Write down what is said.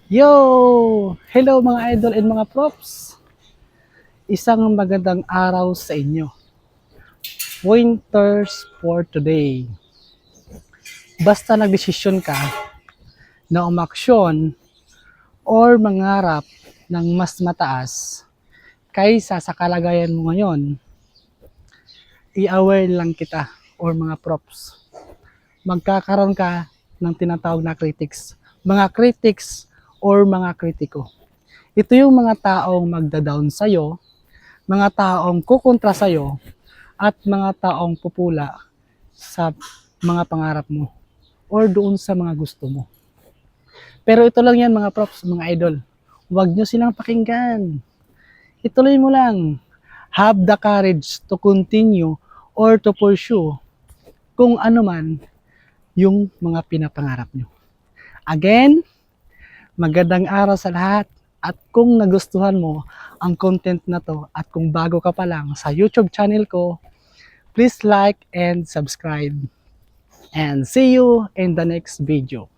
Yo! Hello mga idol and mga props! Isang magandang araw sa inyo. Pointers for today. Basta nagdesisyon ka na umaksyon or mangarap ng mas mataas kaysa sa kalagayan mo ngayon, i-aware lang kita or mga props. Magkakaroon ka ng tinatawag na critics. Mga critics or mga kritiko. Ito yung mga taong magda-down sa'yo, mga taong kukontra sa'yo, at mga taong pupula sa mga pangarap mo or doon sa mga gusto mo. Pero ito lang yan mga props, mga idol. Huwag nyo silang pakinggan. Ituloy mo lang. Have the courage to continue or to pursue kung ano man yung mga pinapangarap nyo. Again, magandang araw sa lahat. At kung nagustuhan mo ang content na to at kung bago ka pa lang sa YouTube channel ko, please like and subscribe. And see you in the next video.